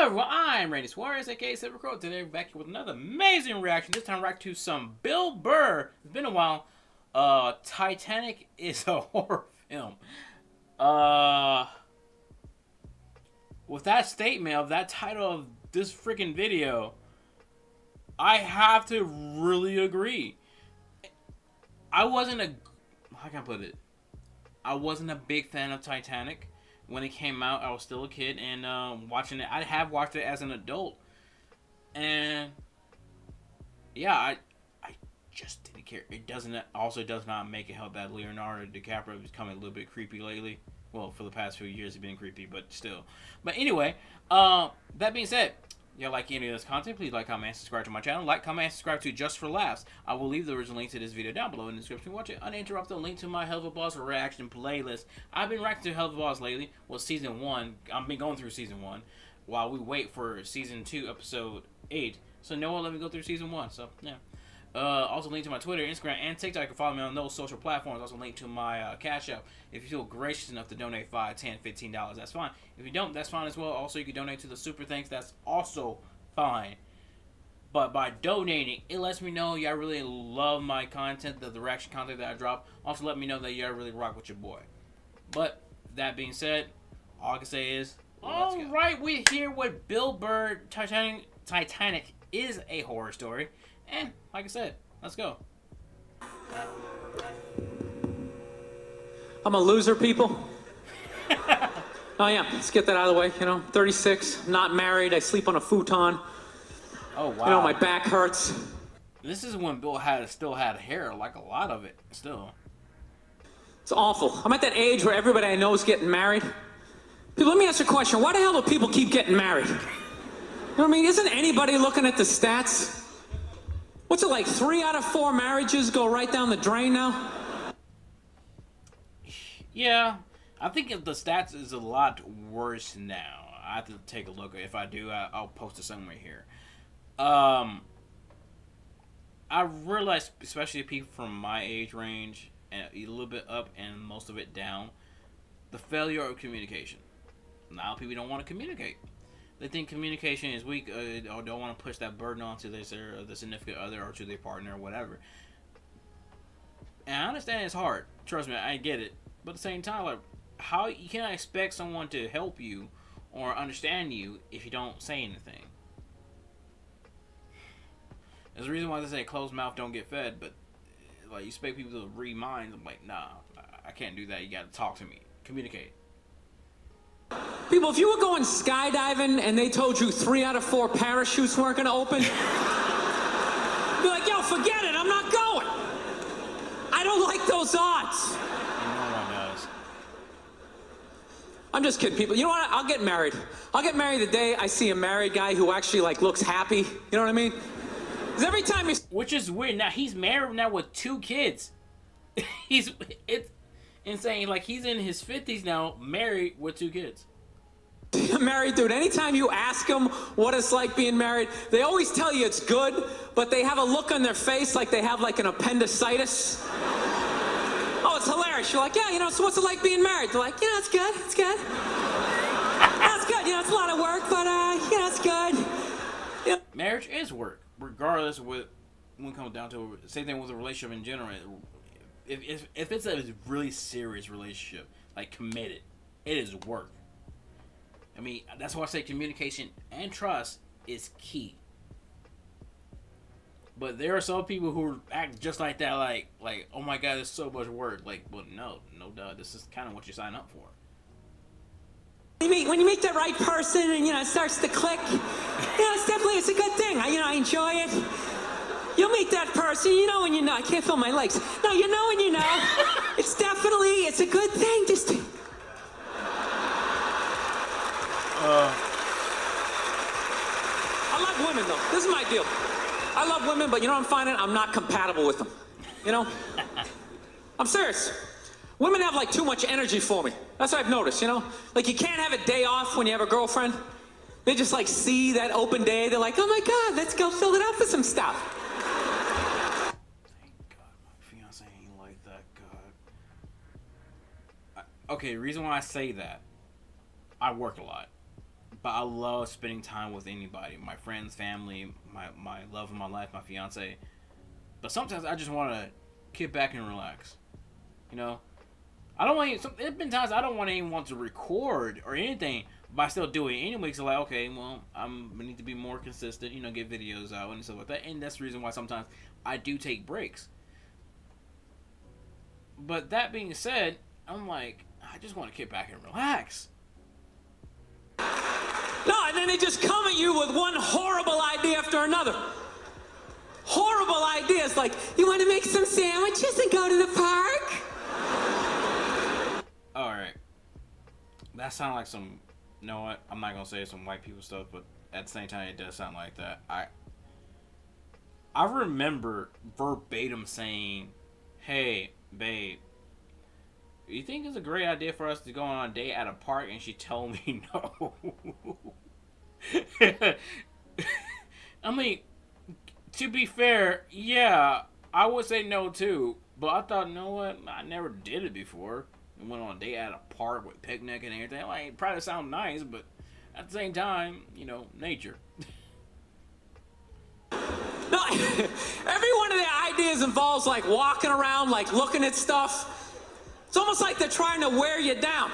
Hello everyone, I'm Randy Suarez, aka Silva. Today we're back here with another amazing reaction. This time react to some Bill Burr. It's been a while. Titanic is a horror film. With that statement of that title of this freaking video, I have to really agree. How can I put it? I wasn't a big fan of Titanic. When it came out, I was still a kid, and watching it, I have watched it as an adult, and yeah, I just didn't care. It does not make it help that Leonardo DiCaprio is becoming a little bit creepy lately. Well, for the past few years, he's been creepy, but still. But anyway, that being said, y'all like any of this content, please like, comment, and subscribe to my channel. Like, comment, and subscribe to Just for Laughs. I will leave the original link to this video down below in the description. Watch it uninterrupted. Link to my Helluva Boss reaction playlist. I've been reacting to Helluva Boss lately. Well, season 1. I've been going through season 1 while we wait for season 2, episode 8. So no one let me go through season 1. So yeah. Also link to my Twitter, Instagram, and TikTok. You can follow me on those social platforms. Also link to my Cashapp. If you feel gracious enough to donate $5, $10, $15, that's fine. If you don't, that's fine as well. Also, you can donate to the Super Thanks. That's also fine. But by donating, it lets me know y'all really love my content, the reaction content that I drop. Also let me know that y'all really rock with your boy. But that being said, all I can say is, alright, we're here with Bill Burr. Titanic is a horror story. And like I said, let's go. I'm a loser, people. Oh yeah, let's get that out of the way. 36, not married. I sleep on a futon. Oh wow. My back hurts. This is when Bill still had hair, like a lot of it still. It's awful. I'm at that age where everybody I know is getting married. People, let me ask you a question. Why the hell do people keep getting married? You know what I mean? Isn't anybody looking at the stats? What's it like? 3 out of 4 marriages go right down the drain now? Yeah, I think if the stats is a lot worse now. I have to take a look. If I do, I'll post it somewhere here. I realize, especially people from my age range, and a little bit up and most of it down, the failure of communication. Now people don't want to communicate. They think communication is weak, or don't want to push that burden onto the significant other or to their partner or whatever. And I understand it's hard. Trust me, I get it. But at the same time, like, how you cannot expect someone to help you or understand you if you don't say anything. There's a reason why they say closed mouth don't get fed, but like you expect people to read minds. I'm like, nah, I can't do that. You got to talk to me, communicate. People, if you were going skydiving and they told you 3 out of 4 parachutes weren't going to open, be like, yo, forget it, I'm not going. I don't like those odds. No one does. I'm just kidding, people. You know what? I'll get married. I'll get married the day I see a married guy who actually looks happy. You know what I mean? Because every time you... Which is weird. Now he's married now with 2 kids. It's insane. Like, he's in his 50s now, married with 2 kids. Married dude, anytime you ask them what it's like being married, they always tell you it's good, but they have a look on their face like they have an appendicitis. Oh, it's hilarious. You're like, yeah, so what's it like being married? They're like, it's good, it's good. That's good, it's a lot of work, but it's good. Yeah. Marriage is work, regardless of when it comes down to it. Same thing with a relationship in general. If it's a really serious relationship, like committed, it is work. I mean, that's why I say communication and trust is key. But there are some people who act just like that, like, oh my God, there's so much work. Like, well, no, duh. This is kind of what you sign up for. When you meet the right person and, it starts to click, it's a good thing. I enjoy it. You'll meet that person, when you know. I can't feel my legs. No, when you know. It's a good thing. Just... I love women, though. This is my deal. I love women, but I'm finding I'm not compatible with them. I'm serious. Women have too much energy for me. That's what I've noticed, Like, you can't have a day off when you have a girlfriend. They just see that open day. They're like, oh my God, let's go fill it up with some stuff. Thank God my fiance ain't like that. God. Okay, the reason why I say that, I work a lot. but I love spending time with anybody, my friends, family, my love of my life, my fiance. But sometimes I just want to kick back and relax. You know, I don't want. There's been times I don't want anyone to record or anything, but I still do it anyway. Cause like, okay, well, I need to be more consistent. You know, get videos out and stuff like that. And that's the reason why sometimes I do take breaks. But that being said, I'm like, I just want to kick back and relax. No, and then they just come at you with one horrible idea after another. Horrible ideas like, you want to make some sandwiches and go to the park? Alright. That sounds like some, you know what, I'm not going to say some white people stuff, but at the same time it does sound like that. I remember verbatim saying, hey, babe, you think it's a great idea for us to go on a date at a park? And she told me no. I mean, to be fair, yeah, I would say no too. But I thought, you know what? I never did it before. I went on a date at a park with picnic and everything. Like, it probably sounds nice, but at the same time, you know, nature. No, every one of the ideas involves like walking around, like looking at stuff. It's almost like they're trying to wear you down.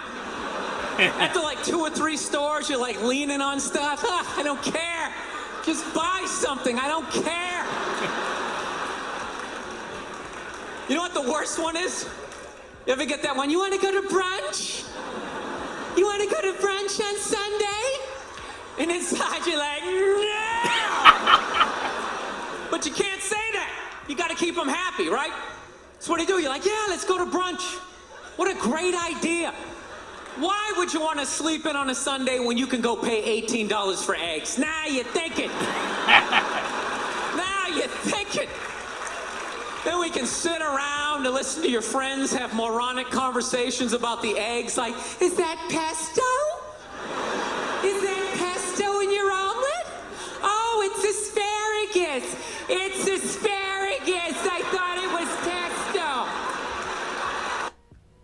After like 2 or 3 stores, you're like leaning on stuff. I don't care. Just buy something. I don't care. You know what the worst one is? You ever get that one? You want to go to brunch? You want to go to brunch on Sunday? And inside you're like, no! But you can't say that. You got to keep them happy, right? That's what you do. You're like, yeah, let's go to brunch. What a great idea. Why would you want to sleep in on a Sunday when you can go pay $18 for eggs? Now you're thinking. Now you're thinking. Then we can sit around and listen to your friends have moronic conversations about the eggs. Like, is that pesto? Is that pesto in your omelet? Oh, it's asparagus. It's asparagus. I thought it was pesto.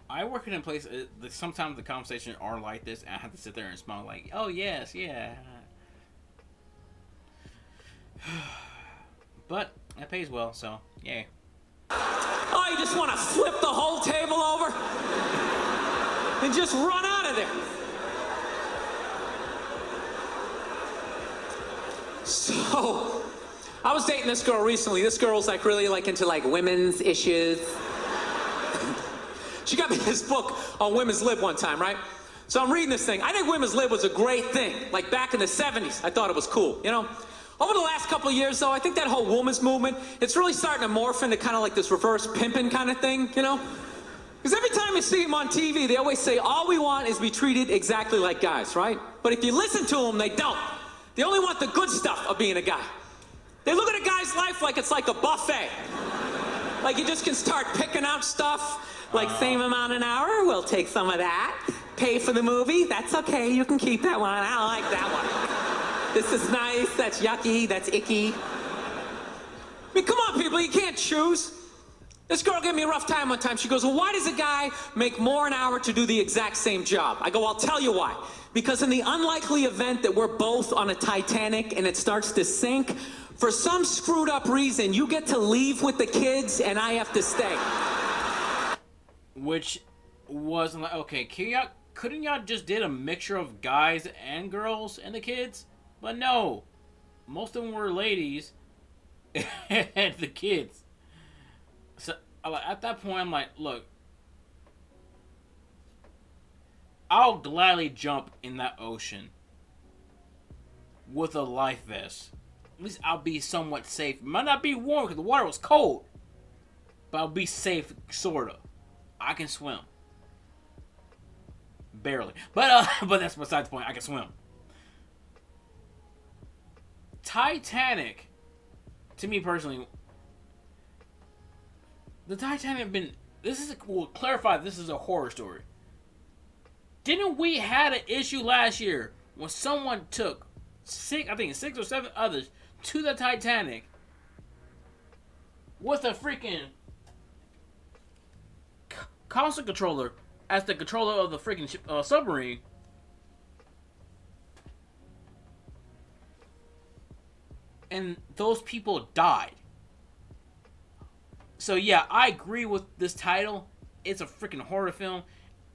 I work in a place, sometimes the conversations are like this, and I have to sit there and smile like, oh, yes, yeah. But it pays well, so, yay. Oh, you just want to flip the whole table over and just run out of there. So, I was dating this girl recently. This girl's like really like into like women's issues. She got me this book on women's lib one time, right? So I'm reading this thing. I think women's lib was a great thing. Like back in the 70s, I thought it was cool, you know? Over the last couple of years, though, I think that whole women's movement, it's really starting to morph into kind of like this reverse pimping kind of thing, you know? Because every time you see them on TV, they always say, all we want is to be treated exactly like guys, right? But if you listen to them, they don't. They only want the good stuff of being a guy. They look at a guy's life like it's like a buffet. Like you just can start picking out stuff, like same amount an hour, we'll take some of that. Pay for the movie, that's okay, you can keep that one, I don't like that one. This is nice, that's yucky, that's icky. I mean, come on, people, you can't choose. This girl gave me a rough time one time. She goes, well, why does a guy make more an hour to do the exact same job? I go, I'll tell you why. Because in the unlikely event that we're both on a Titanic and it starts to sink, for some screwed up reason, you get to leave with the kids and I have to stay. Which wasn't like, okay, couldn't y'all just did a mixture of guys and girls and the kids? But no, most of them were ladies and the kids. So at that point, I'm like, look, I'll gladly jump in that ocean with a life vest. At least I'll be somewhat safe. It might not be warm because the water was cold, but I'll be safe, sort of. I can swim. Barely. But that's besides the point. I can swim. Titanic, to me personally, the Titanic we'll clarify this is a horror story. Didn't we had an issue last year when someone took 6 or 7 others to the Titanic with a freaking console controller as the controller of the freaking submarine? and those people died. So yeah, I agree with this title. It's a freaking horror film.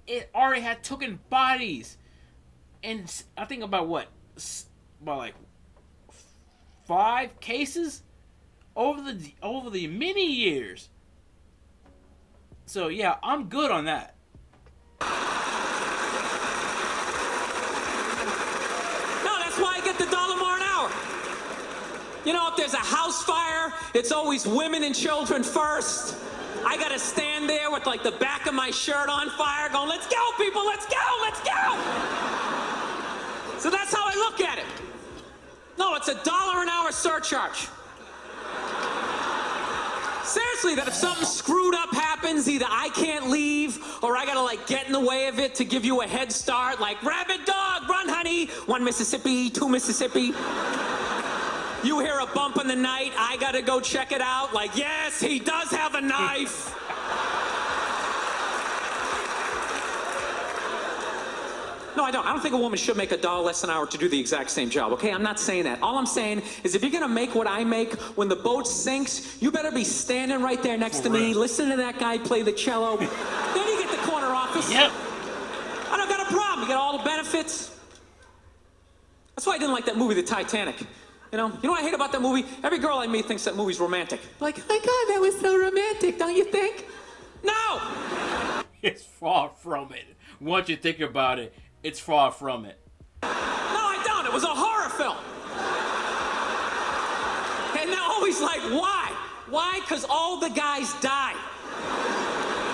It already had taken bodies, and I think about like 5 cases over the many years. So yeah, I'm good on that. No, that's why I get the $1 more an hour. You know, if there's a house fire, it's always women and children first. I gotta stand there with like the back of my shirt on fire going, let's go people, let's go, let's go. So that's how I look at it. No, it's a $1 an hour surcharge. Seriously, that if something screwed up happens, either I can't leave or I gotta like get in the way of it to give you a head start, like rabid dog, run honey, 1 Mississippi, 2 Mississippi. You hear a bump in the night, I gotta go check it out, like yes, he does have a knife. No, I don't. I don't think a woman should make $1 less an hour to do the exact same job, okay? I'm not saying that. All I'm saying is if you're gonna make what I make, when the boat sinks, you better be standing right there next to me, listening to that guy play the cello. Then you get the corner office. Yep. I don't got a problem. You get all the benefits. That's why I didn't like that movie, The Titanic. You know what I hate about that movie? Every girl I meet thinks that movie's romantic. Like, oh my God, that was so romantic, don't you think? No! It's far from it. Once you think about it, it's far from it. No, I don't. It was a horror film. And they're always like, why? Why? Because all the guys die.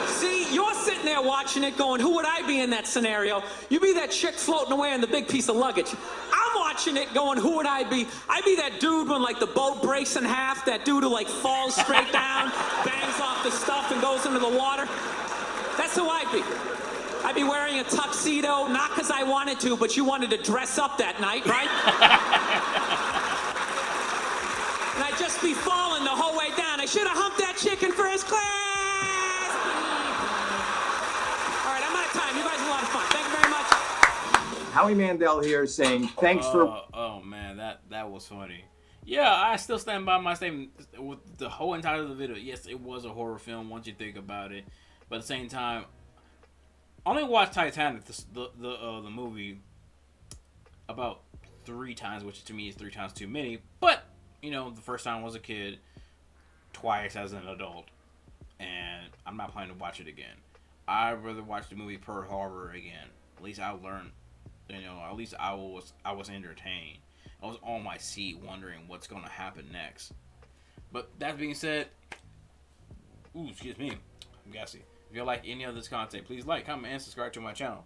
See, you're sitting there watching it going, who would I be in that scenario? You be that chick floating away on the big piece of luggage. I'm watching it going, who would I be? I'd be that dude when like the boat breaks in half, that dude who like falls straight down, bangs off the stuff and goes into the water. That's who I'd be. I'd be wearing a tuxedo, not because I wanted to, but you wanted to dress up that night, right? And I'd just be falling the whole way down. I should have humped that chick in first class. All right, I'm out of time. You guys are a lot of fun. Thank you very much. Howie Mandel here saying thanks for... Oh man, that was funny. Yeah, I still stand by my statement with the whole entire of the video. Yes, it was a horror film once you think about it. But at the same time, I only watched Titanic, the movie, about 3 times, which to me is 3 times too many. But, you know, the first time was a kid, twice as an adult, and I'm not planning to watch it again. I'd rather watch the movie Pearl Harbor again. At least I learned, you know, at least I was entertained. I was on my seat wondering what's going to happen next. But that being said, ooh, excuse me, I'm gassy. If you like any of this content, please like, comment, and subscribe to my channel.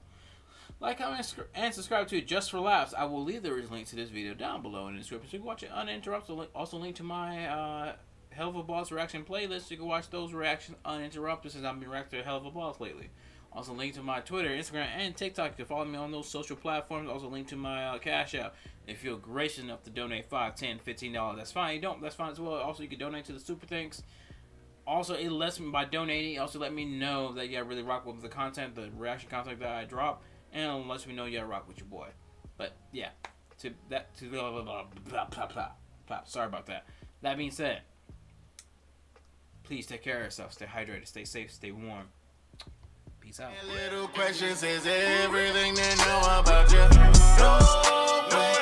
Like, comment, and subscribe to Just for Laughs. I will leave the link to this video down below in the description so you can watch it uninterrupted. Also link to my Helluva Boss reaction playlist so you can watch those reactions uninterrupted since I've been reacting to Helluva Boss lately. Also link to my Twitter, Instagram, and TikTok. You can follow me on those social platforms. Also link to my Cashapp. If you're gracious enough to donate $5, $10, $15, that's fine. You don't, that's fine as well. Also, you can donate to the Super Thanks. Also, it lets me by donating. Also, let me know that you really rock with the content, the reaction content that I drop, and it lets me know you rock with your boy. But yeah, sorry about that. That being said, please take care of yourself. Stay hydrated. Stay safe. Stay warm. Peace out. Little questions is everything they know about you. No way.